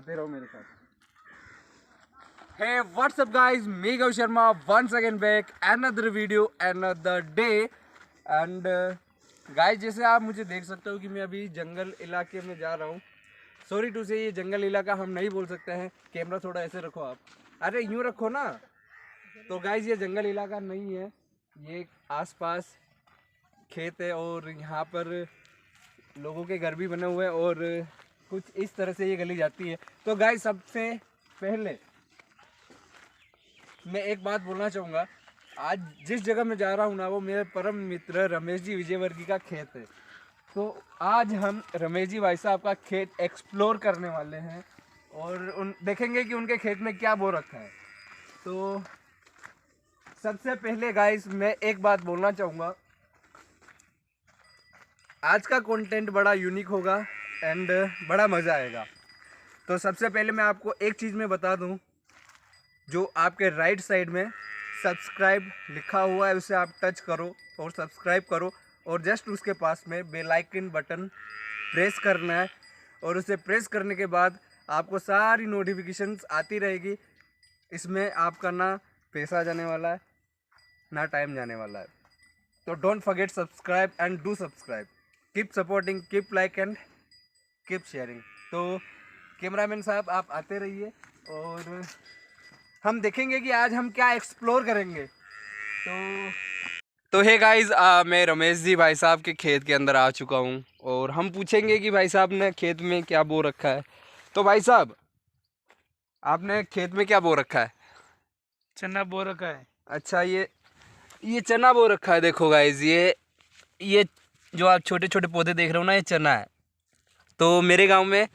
आते रहो मेरे साथ। Hey, what's up guys? Me Gaurav Sharma once again back another video another day and guys जैसे आप मुझे देख सकते हो कि मैं अभी जंगल इलाके में जा रहा हूँ। सॉरी टू से ये जंगल इलाका हम नहीं बोल सकते हैं। कैमरा थोड़ा ऐसे रखो आप, अरे यूँ रखो ना। तो गाइज ये जंगल इलाका नहीं है, ये आसपास खेत है और यहाँ पर लोगों के घर भी बने हुए हैं और कुछ इस तरह से ये गली जाती है। तो गाइज सबसे पहले मैं एक बात बोलना चाहूँगा, आज जिस जगह मैं जा रहा हूँ ना वो मेरे परम मित्र रमेश जी विजयवर्गीय का खेत है। तो आज हम रमेश जी भाई साहब का खेत एक्सप्लोर करने वाले हैं और देखेंगे कि उनके खेत में क्या बो रखा है। तो सबसे पहले गाइस मैं एक बात बोलना चाहूँगा, आज का कंटेंट बड़ा यूनिक होगा एंड बड़ा मज़ा आएगा। तो सबसे पहले मैं आपको एक चीज़ में बता दूं, जो आपके राइट साइड में सब्सक्राइब लिखा हुआ है उसे आप टच करो और सब्सक्राइब करो और जस्ट उसके पास में बेल आइकन बटन प्रेस करना है और उसे प्रेस करने के बाद आपको सारी नोटिफिकेशंस आती रहेगी। इसमें आपका ना पैसा जाने वाला है ना टाइम जाने वाला है। तो don't forget subscribe and do subscribe, keep supporting, keep like and keep sharing. तो कैमरामैन साहब आप आते रहिए और हम देखेंगे कि आज हम क्या एक्सप्लोर करेंगे। तो हे गाइस, मैं रमेश जी भाई साहब के खेत के अंदर आ चुका हूँ और हम पूछेंगे कि भाई साहब ने खेत में क्या बो रखा है। तो भाई साहब आपने खेत में क्या बो रखा है? चना बो रखा है। अच्छा, ये चना बो रखा है। देखो गाइस, ये जो आप छोटे छोटे पौधे देख रहे हो ना, ये चना है। तो मेरे गांव में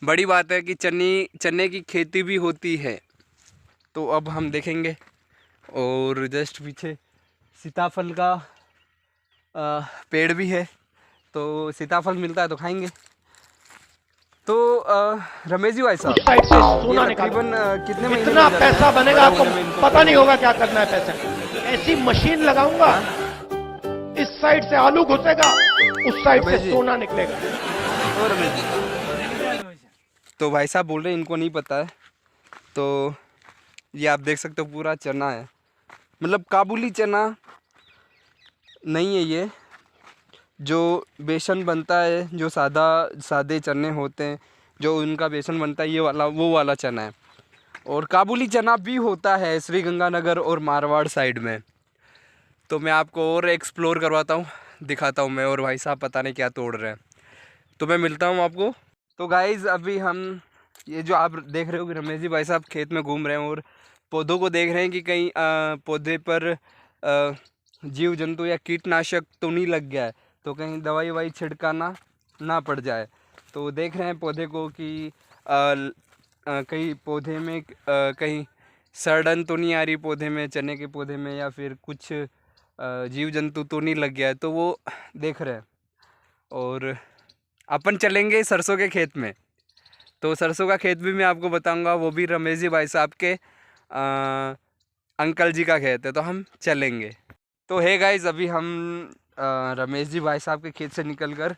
बड़ी बात है कि चने की खेती भी होती है। तो अब हम देखेंगे और जस्ट पीछे सीताफल का पेड़ भी है, तो सीताफल मिलता है तो खाएंगे। तो रमेश जी भाई साहब, उस साइड से सोना तकरीबन कितने महीने इतना में पैसा बनेगा आपको पता नहीं होगा क्या करना है पैसे। ऐसी मशीन लगाऊंगा, इस साइड से आलू घुसेगा, उस साइड से सोना निकलेगा। तो रमेश जी, तो भाई साहब बोल रहे हैं इनको नहीं पता है। तो ये आप देख सकते हो पूरा चना है, मतलब काबुली चना नहीं है ये, जो बेसन बनता है, जो सादे चने होते हैं, जो उनका बेसन बनता है, ये वाला वो वाला चना है। और काबुली चना भी होता है श्री गंगानगर और मारवाड़ साइड में। तो मैं आपको और एक्सप्लोर करवाता हूँ, दिखाता हूँ मैं, और भाई साहब पता नहीं क्या तोड़ रहे हैं। तो मैं मिलता हूँ आपको। तो गाइज़ अभी हम ये जो आप देख रहे हो कि रमेश जी भाई साहब खेत में घूम रहे हैं और पौधों को देख रहे हैं कि कहीं पौधे पर जीव जंतु या कीटनाशक तो नहीं लग गया है, तो कहीं दवाई ववाई छिड़काना ना पड़ जाए। तो देख रहे हैं पौधे को कि कहीं पौधे में कहीं सड़न तो नहीं आ रही पौधे में, चने के पौधे में, या फिर कुछ जीव जंतु तो नहीं लग गया है, तो वो देख रहे हैं। और अपन चलेंगे सरसों के खेत में। तो सरसों का खेत भी मैं आपको बताऊंगा, वो भी रमेश जी भाई साहब के अंकल जी का खेत है, तो हम चलेंगे। तो है गाइज, अभी हम रमेश जी भाई साहब के खेत से निकलकर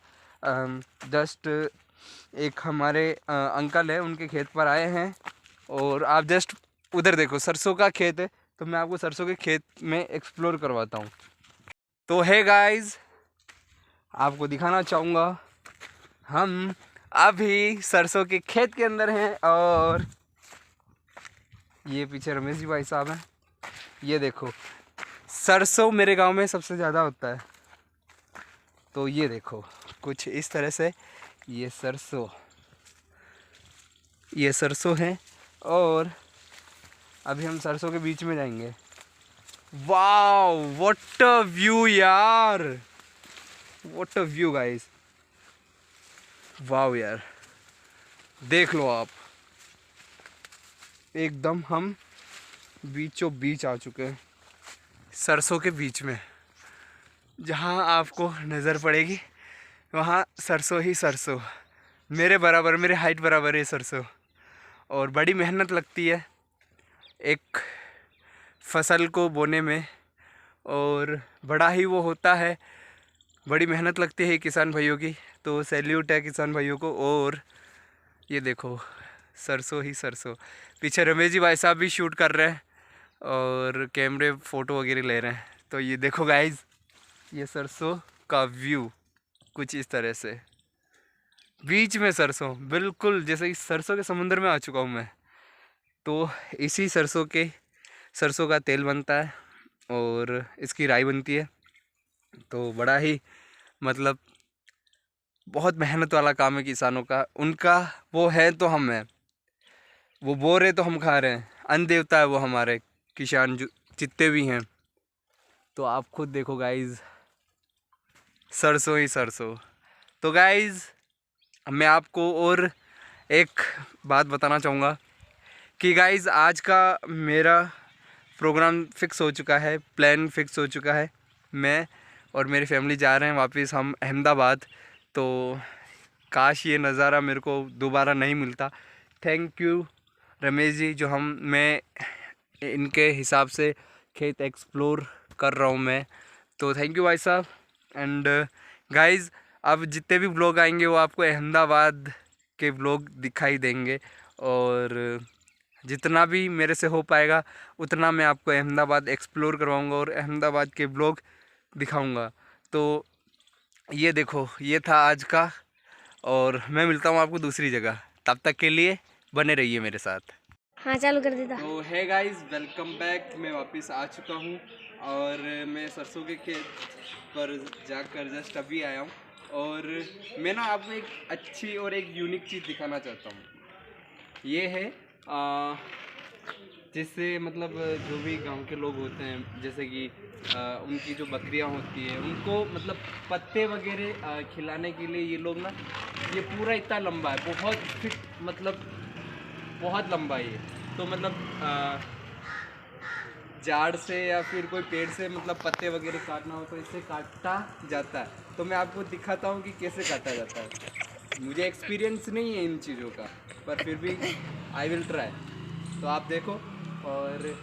जस्ट एक हमारे अंकल है उनके खेत पर आए हैं। और आप जस्ट उधर देखो, सरसों का खेत है, तो मैं आपको सरसों के खेत में एक्सप्लोर करवाता हूँ। तो है गाइज, आपको दिखाना चाहूँगा, हम अभी सरसों के खेत के अंदर हैं और ये पीछे रमेश जी भाई साहब हैं। ये देखो, सरसों मेरे गांव में सबसे ज़्यादा होता है। तो ये देखो कुछ इस तरह से ये सरसों है और अभी हम सरसों के बीच में जाएंगे। वाओ, व्हाट अ व्यू यार, what a view guys, wow यार, देख लो आप, एकदम हम बीचों बीच आ चुके हैं, सरसों के बीच में। जहाँ आपको नज़र पड़ेगी वहाँ सरसों ही सरसों, मेरे बराबर, मेरे हाइट बराबर है सरसों। और बड़ी मेहनत लगती है एक फसल को बोने में, और बड़ा ही वो होता है, बड़ी मेहनत लगती है किसान भाइयों की। तो सैल्यूट है किसान भाइयों को। और ये देखो सरसों ही सरसों। पीछे रमेश जी भाई साहब भी शूट कर रहे हैं और कैमरे फ़ोटो वगैरह ले रहे हैं। तो ये देखो गाइज, ये सरसों का व्यू कुछ इस तरह से, बीच में सरसों, बिल्कुल जैसे कि सरसों के समुंदर में आ चुका हूँ मैं। तो इसी सरसों का तेल बनता है और इसकी राई बनती है। तो बड़ा ही मतलब बहुत मेहनत वाला काम है किसानों का। उनका वो है तो हम हैं, वो बो रहे तो हम खा रहे हैं। अन्न देवता है वो हमारे किसान जो जितने भी हैं। तो आप खुद देखो गाइज, सरसों ही सरसों। तो गाइज मैं आपको और एक बात बताना चाहूँगा कि गाइज आज का मेरा प्रोग्राम फिक्स हो चुका है, प्लान फिक्स हो चुका है। मैं और मेरी फैमिली जा रहे हैं वापस हम अहमदाबाद। तो काश ये नज़ारा मेरे को दोबारा नहीं मिलता। थैंक यू रमेश जी, जो मैं इनके हिसाब से खेत एक्सप्लोर कर रहा हूँ मैं। तो थैंक यू भाई साहब। एंड गाइज़ अब जितने भी व्लॉग आएंगे वो आपको अहमदाबाद के व्लॉग दिखाई देंगे और जितना भी मेरे से हो पाएगा उतना मैं आपको अहमदाबाद एक्सप्लोर करवाऊँगा और अहमदाबाद के व्लॉग दिखाऊँगा। तो ये देखो, ये था आज का, और मैं मिलता हूँ आपको दूसरी जगह। तब तक के लिए बने रहिए मेरे साथ। हाँ चालू कर देता। तो है गाइस, वेलकम बैक। मैं वापस आ चुका हूँ और मैं सरसों के खेत पर जाकर जस्ट अभी आया हूँ। और मैं ना आपको एक अच्छी और एक यूनिक चीज़ दिखाना चाहता हूँ। ये है जिससे मतलब जो भी गांव के लोग होते हैं, जैसे कि उनकी जो बकरियां होती है उनको मतलब पत्ते वगैरह खिलाने के लिए ये लोग ना, ये पूरा इतना लंबा है, बहुत फिट, मतलब बहुत लंबा है ये। तो मतलब झाड़ से या फिर कोई पेड़ से मतलब पत्ते वगैरह काटना हो तो इससे काटा जाता है। तो मैं आपको दिखाता हूँ कि कैसे काटा जाता है। मुझे एक्सपीरियंस नहीं है इन चीज़ों का, पर फिर भी आई विल ट्राई। तो आप देखो और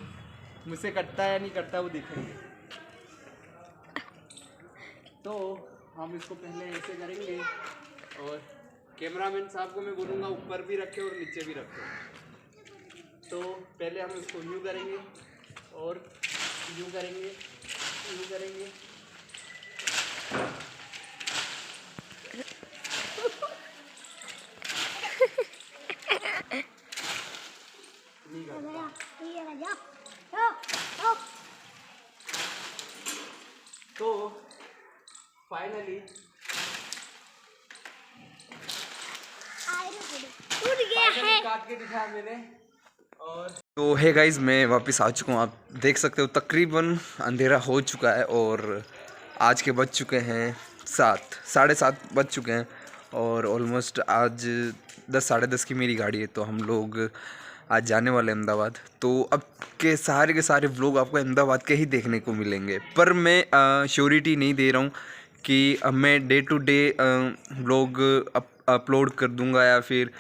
मुझसे कटता है या नहीं कटता वो दिखेंगे। तो हम इसको पहले ऐसे करेंगे और कैमरामैन साहब को मैं बोलूँगा ऊपर भी रखे और नीचे भी रखे। तो पहले हम इसको यूँ करेंगे और यूँ करेंगे, यूँ करेंगे। तो फाइनली टूट गया है। काट के दिखाया मैंने। और तो है गाइज, मैं वापस आ चुका हूँ। आप देख सकते हो तकरीबन अंधेरा हो चुका है और आज के बज चुके हैं 7, 7:30 बज चुके हैं। और ऑलमोस्ट आज 10, 10:30 की मेरी गाड़ी है। तो हम लोग आज जाने वाले हैं अहमदाबाद। तो अब के सारे व्लॉग आपको अहमदाबाद के ही देखने को मिलेंगे। पर मैं श्योरिटी नहीं दे रहा हूँ कि अब मैं day to day vlog upload कर दूँगा, या फिर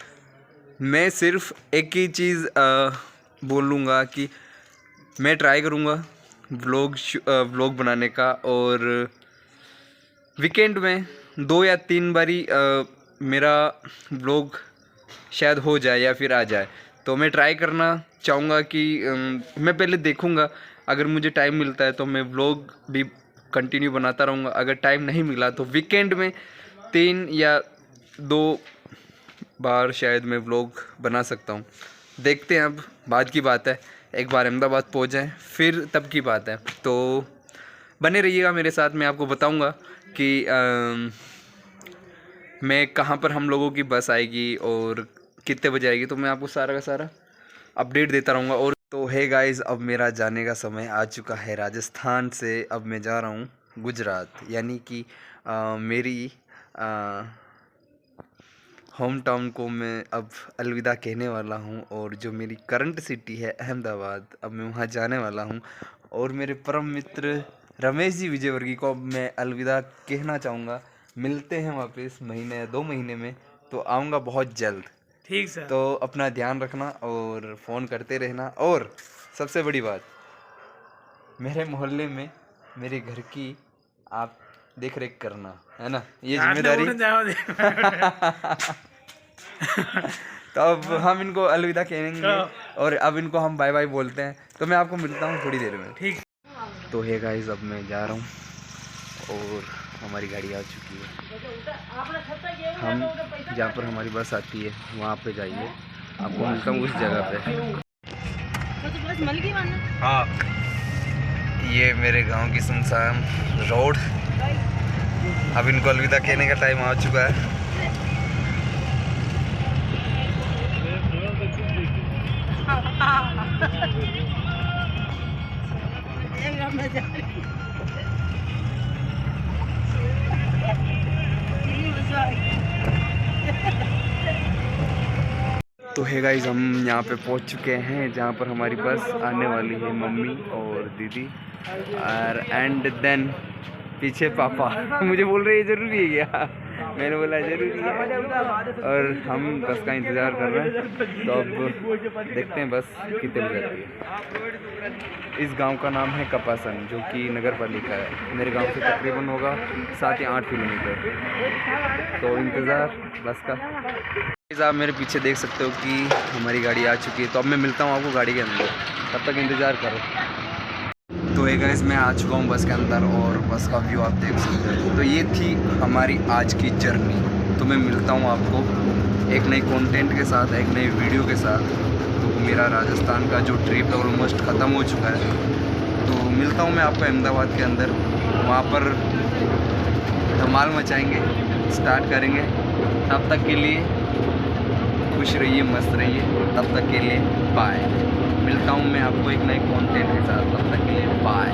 मैं सिर्फ एक ही चीज़ बोलूँगा कि मैं ट्राई करूँगा व्लॉग बनाने का। और वीकेंड में 2 या 3 बारी मेरा व्लॉग शायद हो जाए या फिर आ जाए। तो मैं ट्राई करना चाहूँगा कि मैं पहले देखूँगा, अगर मुझे टाइम मिलता है तो मैं व्लॉग भी कंटिन्यू बनाता रहूँगा। अगर टाइम नहीं मिला तो वीकेंड में 3 या 2 बार शायद मैं व्लॉग बना सकता हूँ। देखते हैं, अब बाद की बात है। एक बार अहमदाबाद पहुँच जाएँ फिर तब की बात है। तो बने रहिएगा मेरे साथ, मैं आपको बताऊँगा कि मैं कहाँ पर हम लोगों की बस आएगी और कितने बजे आएगी। तो मैं आपको सारा का सारा अपडेट देता रहूँगा। और तो है गाइस, अब मेरा जाने का समय आ चुका है। राजस्थान से अब मैं जा रहा हूँ गुजरात, यानी कि मेरी होम टाउन को मैं अब अलविदा कहने वाला हूँ। और जो मेरी करंट सिटी है अहमदाबाद, अब मैं वहाँ जाने वाला हूँ। और मेरे परम मित्र रमेश जी विजयवर्गीय को अब मैं अलविदा कहना चाहूँगा। मिलते हैं वापस महीने या 2 महीने में, तो आऊँगा बहुत जल्द। ठीक सर। तो अपना ध्यान रखना और फ़ोन करते रहना। और सबसे बड़ी बात, मेरे मोहल्ले में मेरे घर की आप देख रेख करना, है ना, ये जिम्मेदारी। तो अब हम इनको अलविदा कहेंगे और अब इनको हम बाय बाय बोलते हैं। तो मैं आपको मिलता हूँ थोड़ी देर में। ठीक। तो है गाइस, अब मैं जा रहा हूँ और हमारी गाड़ी आ चुकी है। हम जहाँ पर हमारी बस आती है वहाँ पे जाइए, आपको मिलता हूँ उस जगह पे। हाँ, ये मेरे गांव की सुनसान रोड। अब इनको अलविदा कहने का टाइम आ चुका है। तो है गाइस, हम यहाँ पे पहुँच चुके हैं जहाँ पर हमारी बस आने वाली है, मम्मी और दीदी और एंड देन पीछे पापा। मुझे बोल रहे हैं ज़रूरी है क्या? मैंने बोला ज़रूरी है और हम बस का इंतज़ार कर रहे हैं। तो अब देखते हैं बस कितने बजे आती है। इस गांव का नाम है कपासन, जो कि नगर पालिका है। मेरे गांव से तकरीबन होगा 7 या 8 किलोमीटर। तो इंतज़ार बस का। आप मेरे पीछे देख सकते हो कि हमारी गाड़ी आ चुकी है। तो अब मैं मिलता हूँ आपको गाड़ी के अंदर, तब तक इंतज़ार करो। तो एक गाइस, मैं आ चुका हूँ बस के अंदर और बस का व्यू आप देख सकते हैं। तो ये थी हमारी आज की जर्नी। तो मैं मिलता हूँ आपको एक नई कंटेंट के साथ, एक नई वीडियो के साथ। तो मेरा राजस्थान का जो ट्रिप है ऑलमोस्ट ख़त्म हो चुका है। तो मिलता हूँ मैं आपको अहमदाबाद के अंदर, वहाँ पर धमाल मचाएंगे, स्टार्ट करेंगे। तब तक के लिए खुश रहिए, मस्त रहिए। तब तक के लिए बाय। मिलता हूँ मैं आपको एक नए कंटेंट के साथ। तब तक के लिए बाय।